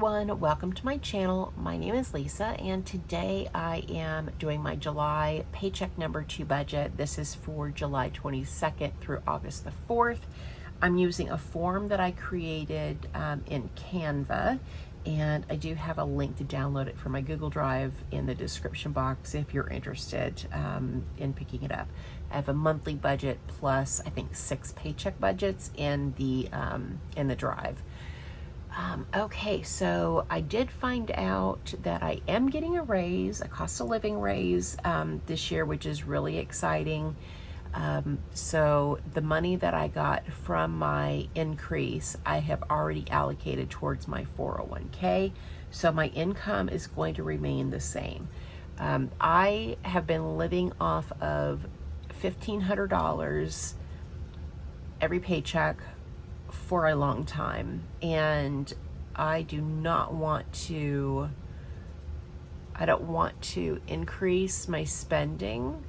everyone, welcome to my channel. My name is Lisa and today I am doing my July paycheck number 2 budget. This is for July 22nd through August the 4th. I'm using a form that I created in Canva, and I do have a link to download it from my Google Drive in the description box if you're interested in picking it up. I have a monthly budget plus I think 6 paycheck budgets in the drive. Okay, so I did find out that I am getting a raise, a cost of living raise this year, which is really exciting. So the money that I got from my increase, I have already allocated towards my 401k. So my income is going to remain the same. I have been living off of $1,500 every paycheck for a long time, and I don't want to increase my spending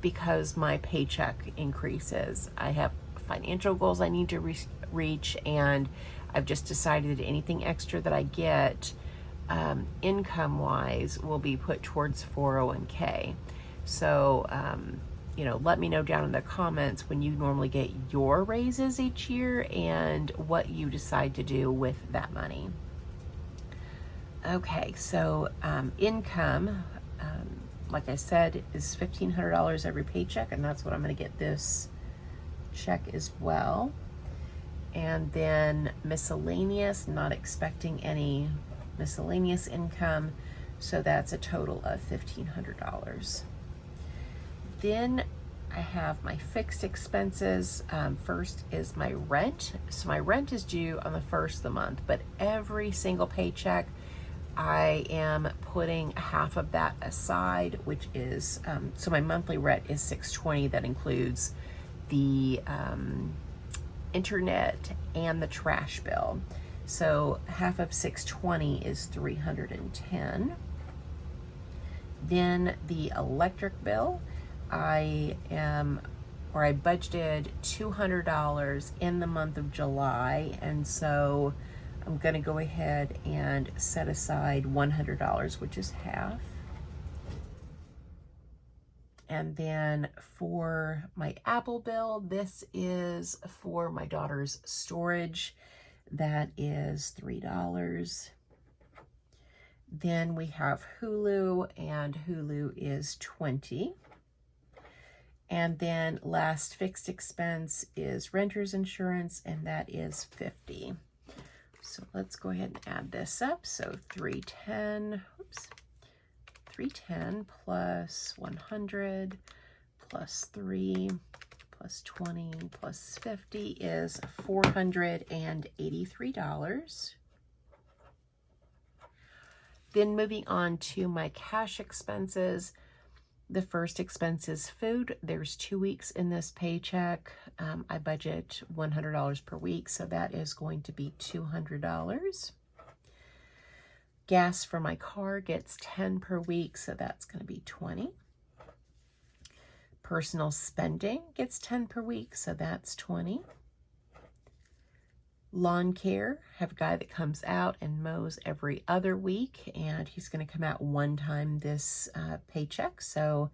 because my paycheck increases. I have financial goals I need to reach, and I've just decided that anything extra that I get income wise will be put towards 401k. So let me know down in the comments when you normally get your raises each year and what you decide to do with that money. Okay, so income, like I said, is $1,500 every paycheck, and that's what I'm going to get this check as well. And then miscellaneous, not expecting any miscellaneous income, so that's a total of $1,500. Then I have my fixed expenses. First is my rent. So my rent is due on the first of the month, but every single paycheck I am putting half of that aside, which is, so my monthly rent is $620. That includes the internet and the trash bill. So half of $620 is $310. Then the electric bill, I budgeted $200 in the month of July, and so I'm going to go ahead and set aside $100, which is half. And then for my Apple bill, this is for my daughter's storage. That is $3. Then we have Hulu, and Hulu is $20. And then last fixed expense is renter's insurance, and that is $50. So let's go ahead and add this up. So 310 plus 100 plus 3 plus 20 plus 50 is $483. Then moving on to my cash expenses. The first expense is food. There's 2 weeks in this paycheck. I budget $100 per week, so that is going to be $200. Gas for my car gets $10 per week, so that's going to be $20. Personal spending gets $10 per week, so that's $20. Lawn care, have a guy that comes out and mows every other week, and he's going to come out one time this paycheck, so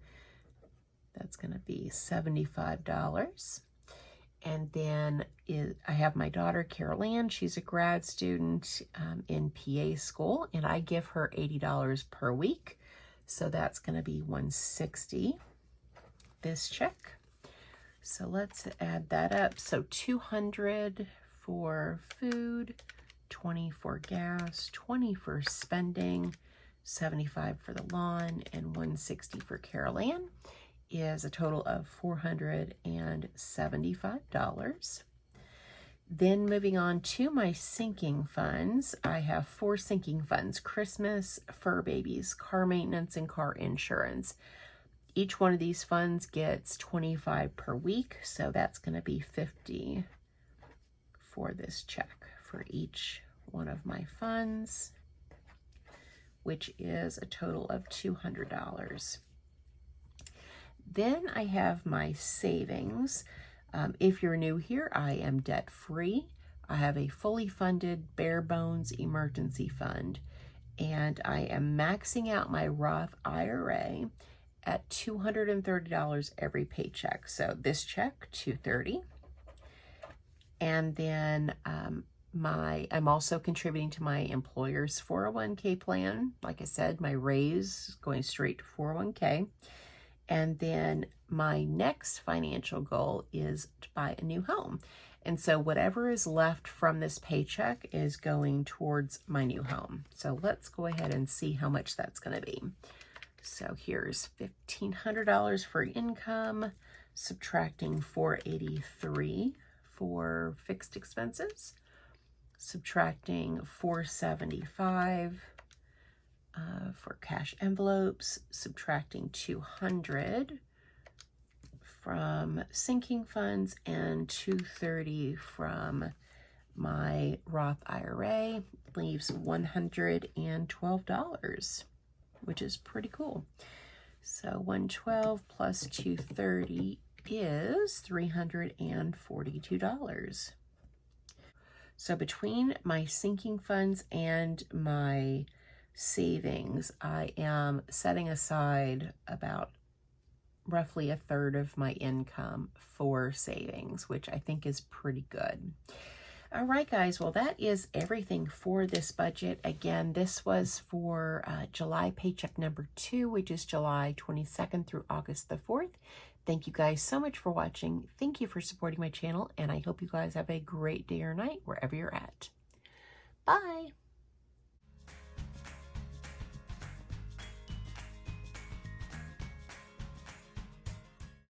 that's going to be $75. And then I have my daughter Carol Ann. She's a grad student in PA school, and I give her $80 per week, so that's going to be $160 this check. So let's add that up. So $200 for food, $20 for gas, $20 for spending, $75 for the lawn, and $160 for Carol Ann is a total of $475. Then moving on to my sinking funds, I have 4 sinking funds: Christmas, fur babies, car maintenance, and car insurance. Each one of these funds gets $25 per week, so that's going to be $50 for this check for each one of my funds, which is a total of $200. Then I have my savings. If you're new here, I am debt-free. I have a fully funded bare bones emergency fund, and I am maxing out my Roth IRA at $230 every paycheck. So this check, $230. And then I'm also contributing to my employer's 401k plan. Like I said, my raise is going straight to 401k. And then my next financial goal is to buy a new home. And so whatever is left from this paycheck is going towards my new home. So let's go ahead and see how much that's going to be. So here's $1,500 for income, subtracting $483 for fixed expenses, subtracting $475 for cash envelopes, subtracting $200 from sinking funds, and $230 from my Roth IRA, leaves $112, which is pretty cool. So 112 plus 230 is $342. So between my sinking funds and my savings, I am setting aside about roughly 1/3 of my income for savings, which I think is pretty good. All right, guys, well, that is everything for this budget. Again, this was for July paycheck number 2, which is July 22nd through August the 4th. Thank you guys so much for watching. Thank you for supporting my channel, and I hope you guys have a great day or night wherever you're at. Bye.